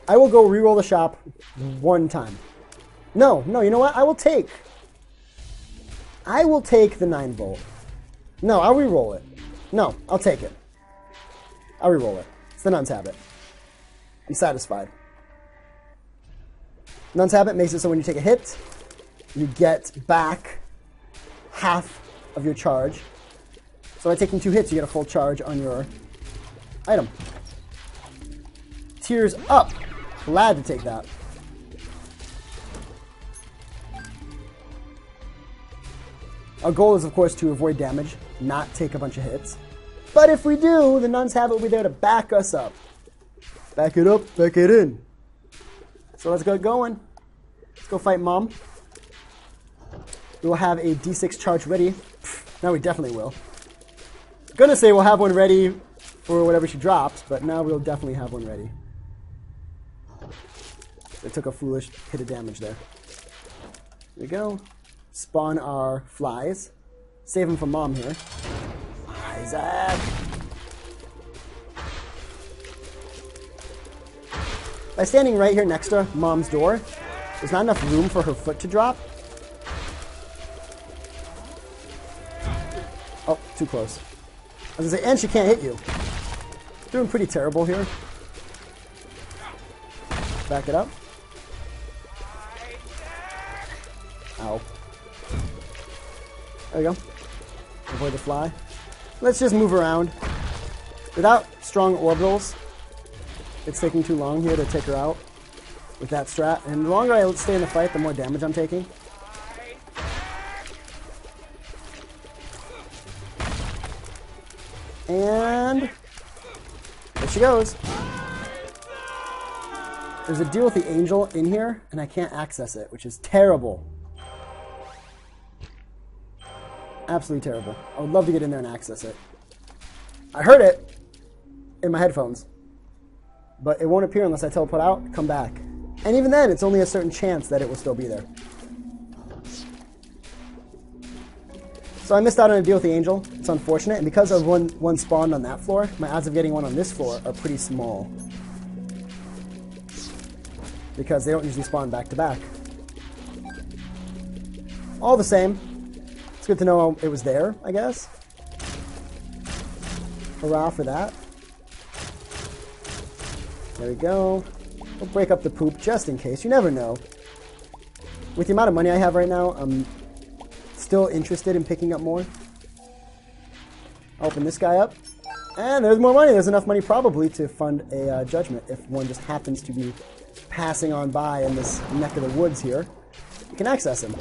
I will go reroll the shop 1 time. No, you know what? I will take the 9-volt. No, I'll reroll it. No, I'll take it. I'll reroll it. It's the Nun's Habit. Be satisfied. Nun's Habit makes it so when you take a hit, you get back half of your charge. So by taking 2 hits, you get a full charge on your item. Tears Up. Glad to take that. Our goal is, of course, to avoid damage, not take a bunch of hits. But if we do, the Nun's Habit will be there to back us up. Back it up, back it in. So let's get going. Let's go fight Mom. We will have a D6 charge ready. Now we definitely will. I'm gonna say we'll have one ready for whatever she drops, but now we'll definitely have one ready. It took a foolish hit of damage there. Here we go. Spawn our flies. Save them from Mom here. Isaac. By standing right here next to Mom's door, there's not enough room for her foot to drop. Oh, too close. I was gonna say, and she can't hit you. Doing pretty terrible here. Back it up. Ow. There we go. Avoid the fly. Let's just move around. Without strong orbitals, it's taking too long here to take her out with that strat. And the longer I stay in the fight, the more damage I'm taking. And there she goes. There's a deal with the angel in here, and I can't access it, which is terrible. Absolutely terrible. I would love to get in there and access it. I heard it in my headphones, but it won't appear unless I teleport out, come back. And even then, it's only a certain chance that it will still be there. So I missed out on a deal with the angel. It's unfortunate, and because of one spawned on that floor, my odds of getting one on this floor are pretty small. Because they don't usually spawn back to back. All the same, it's good to know it was there, I guess. Hurrah for that. There we go. We'll break up the poop just in case. You never know. With the amount of money I have right now, I'm still interested in picking up more. I'll open this guy up. And there's more money. There's enough money probably to fund a judgment if one just happens to be passing on by in this neck of the woods here. You can access him.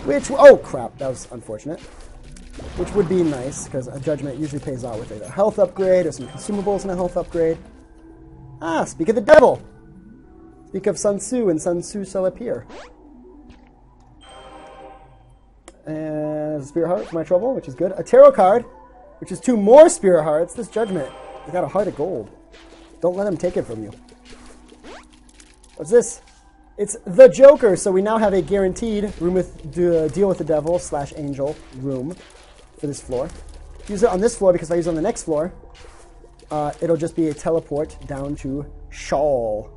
Which, oh crap, that was unfortunate. Which would be nice, because a judgment usually pays out with either a health upgrade or some consumables and a health upgrade. Ah, speak of the devil! Speak of Sun Tzu, and Sun Tzu shall appear. And a Spirit Heart for my trouble, which is good. A Tarot card, which is 2 more Spirit Hearts. This judgment, I got a heart of gold. Don't let him take it from you. What's this? It's the Joker, so we now have a guaranteed room with deal with the devil / angel room for this floor. Use it on this floor because if I use it on the next floor, it'll just be a teleport down to Shawl.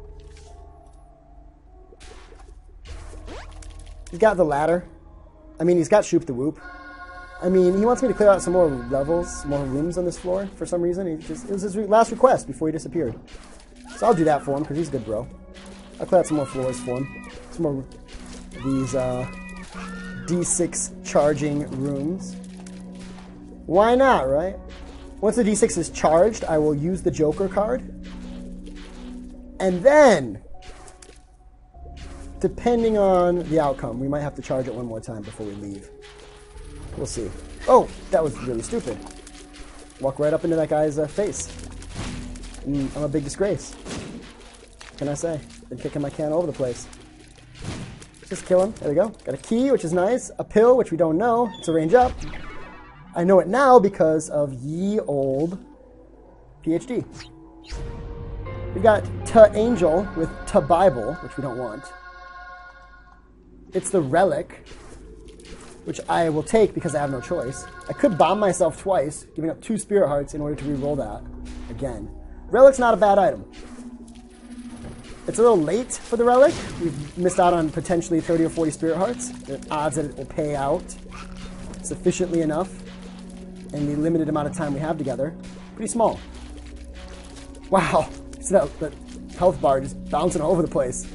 He's got the ladder. I mean, he's got Shoop the Whoop. I mean, he wants me to clear out some more levels, more rooms on this floor for some reason. It was his last request before he disappeared. So I'll do that for him because he's a good bro. I'll clear out some more floors for him. Some more of these D6 charging rooms. Why not, right? Once the D6 is charged, I will use the Joker card. And then, depending on the outcome, we might have to charge it one more time before we leave. We'll see. Oh, that was really stupid. Walk right up into that guy's face. I'm a big disgrace. What can I say? Been kicking my can all over the place. Just kill him. There we go. Got a key, which is nice. A pill, which we don't know. It's a range up. I know it now because of ye old PhD. We got Ta-Angel with Ta-Bible, which we don't want. It's the Relic, which I will take because I have no choice. I could bomb myself twice, giving up 2 Spirit Hearts in order to re-roll that again. Relic's not a bad item. It's a little late for the Relic. We've missed out on potentially 30 or 40 Spirit Hearts. The odds that it will pay out sufficiently enough in the limited amount of time we have together. Pretty small. Wow. See that health bar just bouncing all over the place.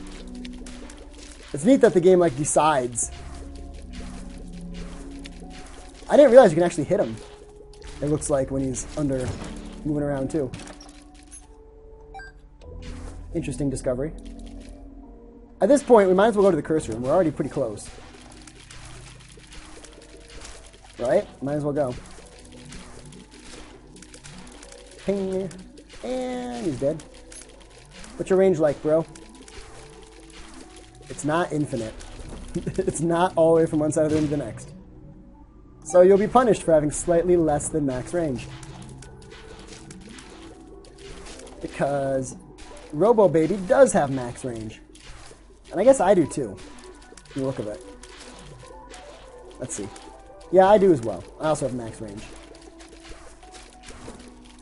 It's neat that the game like decides. I didn't realize you can actually hit him. It looks like when he's moving around too. Interesting discovery. At this point, we might as well go to the curse room. We're already pretty close. Right? Might as well go. Ping. And he's dead. What's your range like, bro? It's not infinite. It's not all the way from one side of the room to the next. So you'll be punished for having slightly less than max range. Because Robo Baby does have max range. And I guess I do too. From the look of it. Let's see. Yeah, I do as well. I also have max range.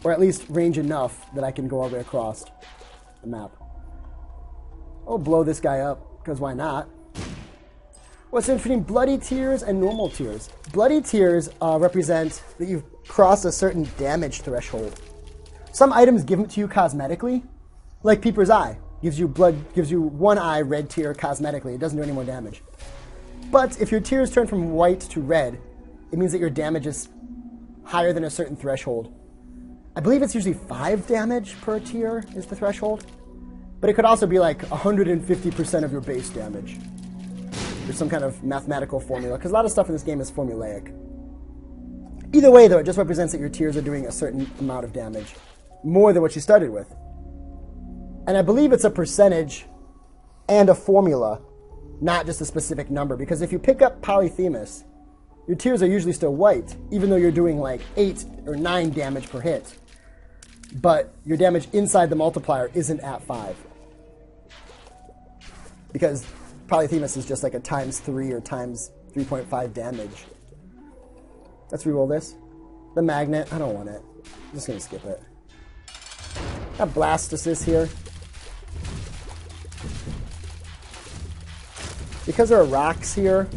Or at least range enough that I can go all the way across the map. I'll blow this guy up, because why not? What's the difference between bloody tears and normal tears? Bloody tears represent that you've crossed a certain damage threshold. Some items give it to you cosmetically, like Peeper's Eye. Gives you 1 eye red tear cosmetically. It doesn't do any more damage. But if your tears turn from white to red, it means that your damage is higher than a certain threshold. I believe it's usually 5 damage per tier is the threshold. But it could also be like 150% of your base damage. There's some kind of mathematical formula, because a lot of stuff in this game is formulaic. Either way, though, it just represents that your tiers are doing a certain amount of damage. More than what you started with. And I believe it's a percentage and a formula, not just a specific number. Because if you pick up Polyphemus, your tiers are usually still white, even though you're doing like 8 or 9 damage per hit. But your damage inside the multiplier isn't at 5. Because Polyphemus is just like a times 3 or times 3.5 damage. Let's reroll this. The magnet, I don't want it. I'm just going to skip it. Got Blastocyst here. Because there are rocks here,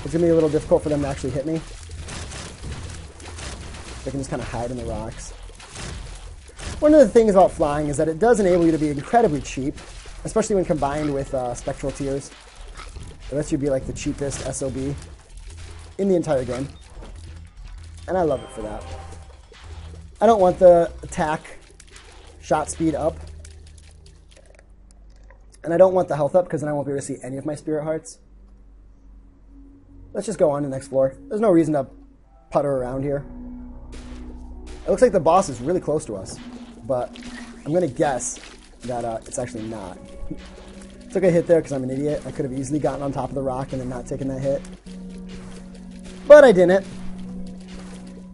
it's going to be a little difficult for them to actually hit me. They can just kind of hide in the rocks. One of the things about flying is that it does enable you to be incredibly cheap, especially when combined with Spectral Tears. It lets you be like the cheapest SOB in the entire game. And I love it for that. I don't want the attack shot speed up. And I don't want the health up because then I won't be able to see any of my Spirit Hearts. Let's just go on to the next floor. There's no reason to putter around here. It looks like the boss is really close to us, but I'm going to guess that it's actually not. Took a hit there because I'm an idiot. I could have easily gotten on top of the rock and then not taken that hit. But I didn't.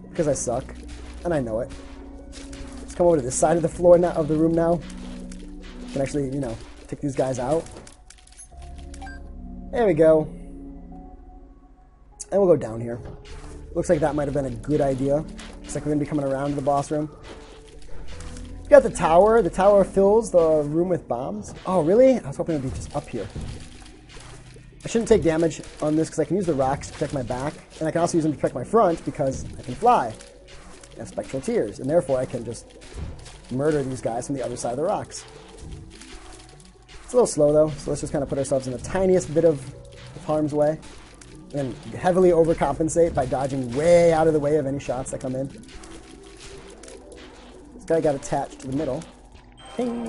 Because I suck. And I know it. Let's come over to this side of the floor now, of the room now. Can actually, you know, take these guys out. There we go. And we'll go down here. Looks like that might have been a good idea. Looks like we're going to be coming around to the boss room. We got the tower. The tower fills the room with bombs. Oh, really? I was hoping it would be just up here. I shouldn't take damage on this because I can use the rocks to protect my back. And I can also use them to protect my front because I can fly. I have Spectral Tears. And therefore I can just murder these guys from the other side of the rocks. It's a little slow though. So let's just kind of put ourselves in the tiniest bit of harm's way. And heavily overcompensate by dodging way out of the way of any shots that come in. This guy got attached to the middle. Ping.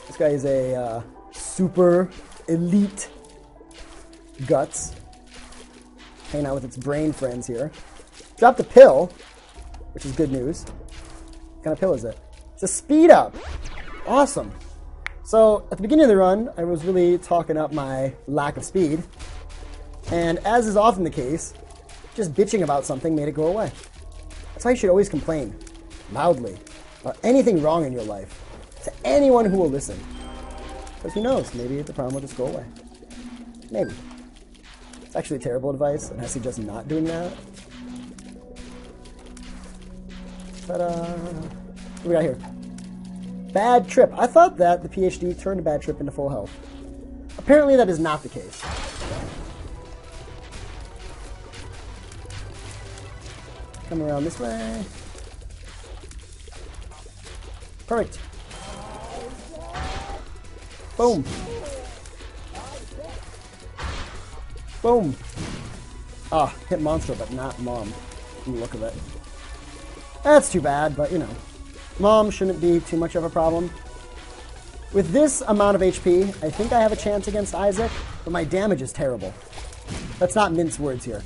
This guy is a super elite guts. Hanging out with its brain friends here. Dropped a pill, which is good news. What kind of pill is it? It's a speed up. Awesome. So at the beginning of the run, I was really talking up my lack of speed. And as is often the case, just bitching about something made it go away. That's why you should always complain loudly about anything wrong in your life to anyone who will listen. Because who knows, maybe the problem will just go away. Maybe. It's actually terrible advice, and I suggest not doing that. Ta-da! What do we got here? Bad trip. I thought that the PhD turned a bad trip into full health. Apparently that is not the case. Come around this way. Perfect. Boom. Boom. Ah, hit monster, but not mom. From the look of it. That's too bad, but you know. Mom shouldn't be too much of a problem. With this amount of HP, I think I have a chance against Isaac, but my damage is terrible. Let's not mince words here.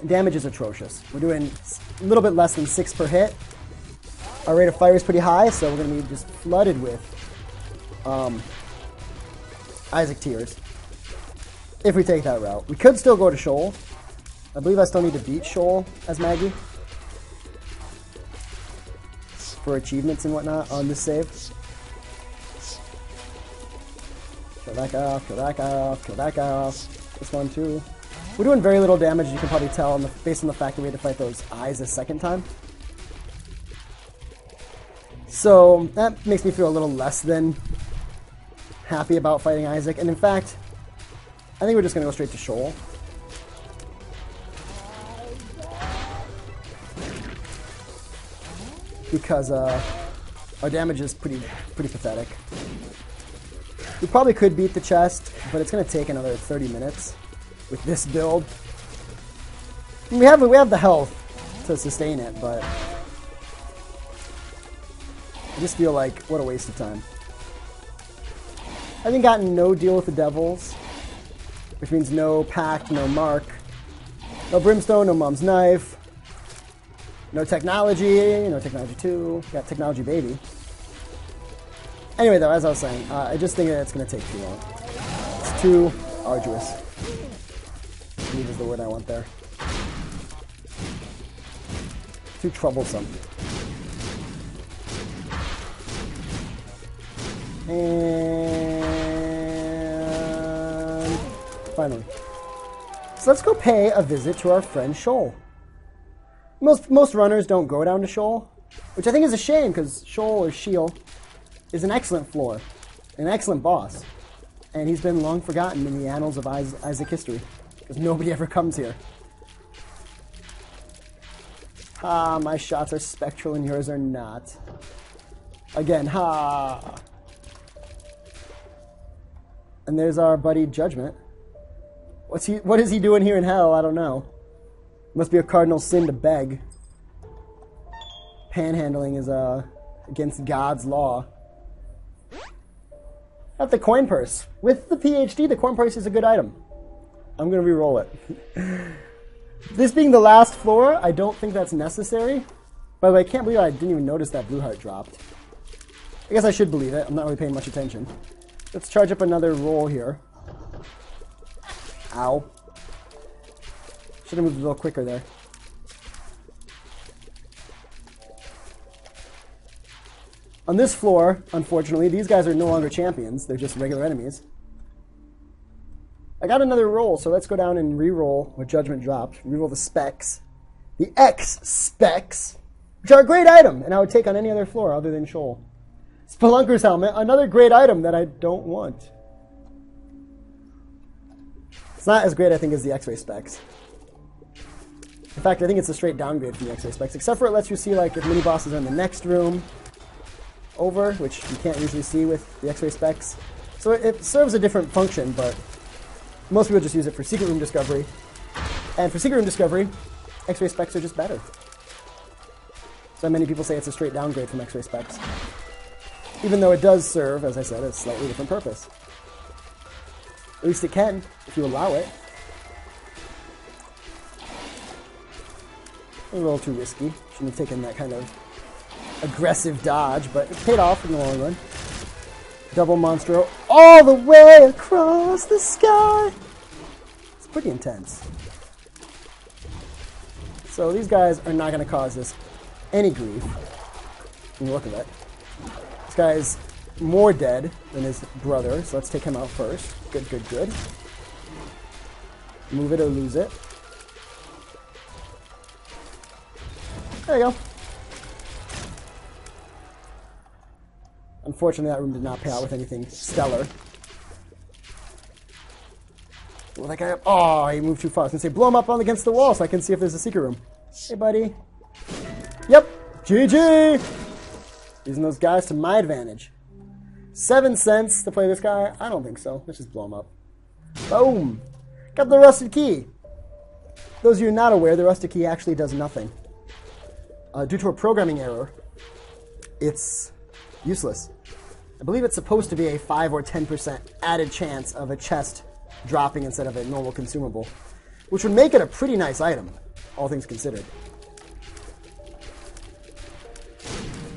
Damage is atrocious. We're doing a little bit less than 6 per hit. Our rate of fire is pretty high, so we're going to be just flooded with Isaac tears. If we take that route. We could still go to Shoal. I believe I still need to beat Shoal as Maggie for achievements and whatnot on this save. Kill that guy off, kill that guy off, kill that guy off. This one too. We're doing very little damage, you can probably tell based on the fact that we had to fight those eyes a second time. So that makes me feel a little less than happy about fighting Isaac. And in fact, I think we're just going to go straight to Shoal. Because our damage is pretty pathetic. We probably could beat the chest, but it's going to take another 30 minutes with this build. We have the health to sustain it, but I just feel like what a waste of time. I think gotten no deal with the devils, which means no pact, no mark, no brimstone, no mom's knife, no technology 2, got technology baby. Anyway though, as I was saying, I just think that it's going to take too long. It's too arduous. Need is the word I want there. Too troublesome. And finally. So let's go pay a visit to our friend Shoal. Most runners don't go down to Shoal, which I think is a shame because Shoal or Sheol is an excellent floor, an excellent boss, and he's been long forgotten in the annals of Isaac history because nobody ever comes here. Ha, my shots are spectral and yours are not. Again, ha. And there's our buddy Judgment. What is he doing here in hell? I don't know. Must be a cardinal sin to beg. Panhandling is against God's law. Got the coin purse. With the PhD, the coin purse is a good item. I'm going to re-roll it. This being the last floor, I don't think that's necessary. By the way, I can't believe I didn't even notice that blue heart dropped. I guess I should believe it. I'm not really paying much attention. Let's charge up another roll here. Ow. Should have moved a little quicker there. On this floor, unfortunately, these guys are no longer champions. They're just regular enemies. I got another roll, so let's go down and re-roll what Judgment dropped. Re-roll the specs. The X specs, which are a great item, and I would take on any other floor other than Shoal. Spelunker's helmet, another great item that I don't want. It's not as great, I think, as the X-ray specs. In fact, I think it's a straight downgrade from the X-ray specs, except for it lets you see like if mini-bosses are in the next room over, which you can't usually see with the X-ray specs. So it serves a different function, but most people just use it for secret room discovery. And for secret room discovery, X-ray specs are just better. So many people say it's a straight downgrade from X-ray specs. Even though it does serve, as I said, a slightly different purpose. At least it can, if you allow it. A little too risky. Shouldn't have taken that kind of aggressive dodge, but it paid off in the long run. Double Monstro all the way across the sky. It's pretty intense. So these guys are not going to cause us any grief. From the look of it. This guy's more dead than his brother, so let's take him out first. Good, good, good. Move it or lose it. There you go. Unfortunately, that room did not pay out with anything stellar. Well, that guy... Oh, he moved too far. I was going to say, blow him up on against the wall so I can see if there's a secret room. Hey, buddy. Yep. GG! Using those guys to my advantage. 7 cents to play this guy? I don't think so. Let's just blow him up. Boom! Got the Rusted Key. Those of you not aware, the Rusted Key actually does nothing. Due to a programming error, it's useless. I believe it's supposed to be a 5 or 10% added chance of a chest dropping instead of a normal consumable, which would make it a pretty nice item, all things considered.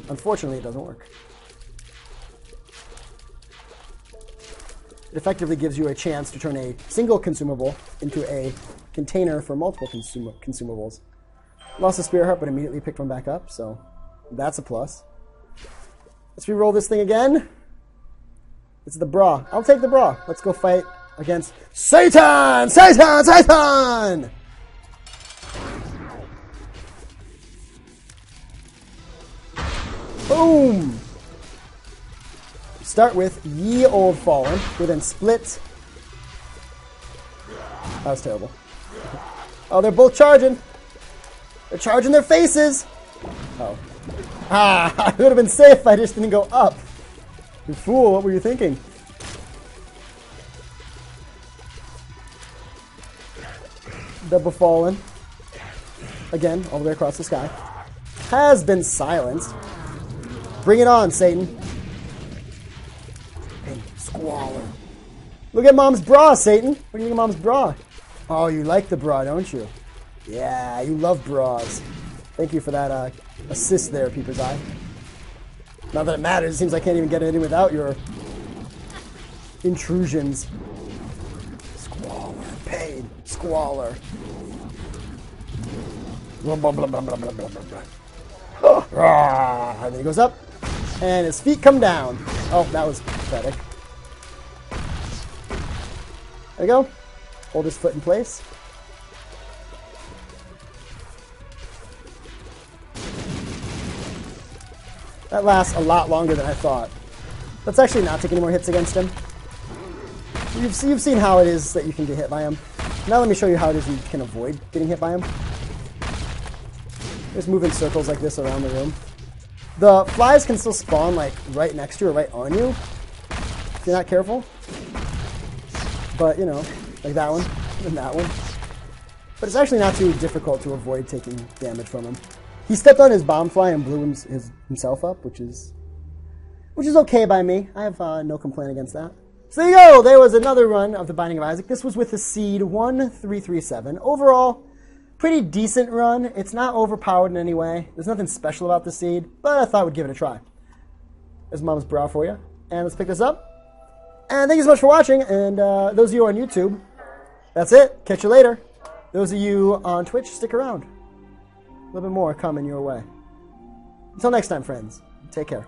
Unfortunately, it doesn't work. It effectively gives you a chance to turn a single consumable into a container for multiple consumables. Lost a Spirit Heart, but immediately picked one back up, so that's a plus. Let's re-roll this thing again. It's the bra. I'll take the bra. Let's go fight against Satan! Satan! Satan! Boom! Start with Ye Old Fallen, who then split. That was terrible. Oh, they're both charging. They're charging their faces. Oh. Ah, it would have been safe if I just didn't go up. You fool, what were you thinking? Double Fallen. Again, all the way across the sky. Has been silenced. Bring it on, Satan. Hey, Squalor. Look at Mom's bra, Satan. What do you think of Mom's bra? Oh, you like the bra, don't you? Yeah, you love bras. Thank you for that assist there, Peeper's Eye. Not that it matters. It seems I can't even get it in without your intrusions. Squalor. Pain. Squalor. Blah, blah, blah, blah, blah, blah, blah, blah. And then he goes up, and his feet come down. Oh, that was pathetic. There you go. Hold his foot in place. That lasts a lot longer than I thought. Let's actually not take any more hits against him. You've seen how it is that you can get hit by him. Now let me show you how it is you can avoid getting hit by him. Just move in circles like this around the room. The flies can still spawn like right next to you or right on you if you're not careful. But, you know, like that one and that one. But it's actually not too difficult to avoid taking damage from him. He stepped on his bomb fly and blew himself up, which is okay by me. I have no complaint against that. So there you go. There was another run of the Binding of Isaac. This was with the seed 1337. Overall, pretty decent run. It's not overpowered in any way. There's nothing special about the seed, but I thought we'd give it a try. There's Mom's bra for you. And let's pick this up. And thank you so much for watching. And those of you on YouTube, that's it. Catch you later. Those of you on Twitch, stick around. A little bit more coming your way. Until next time, friends. Take care.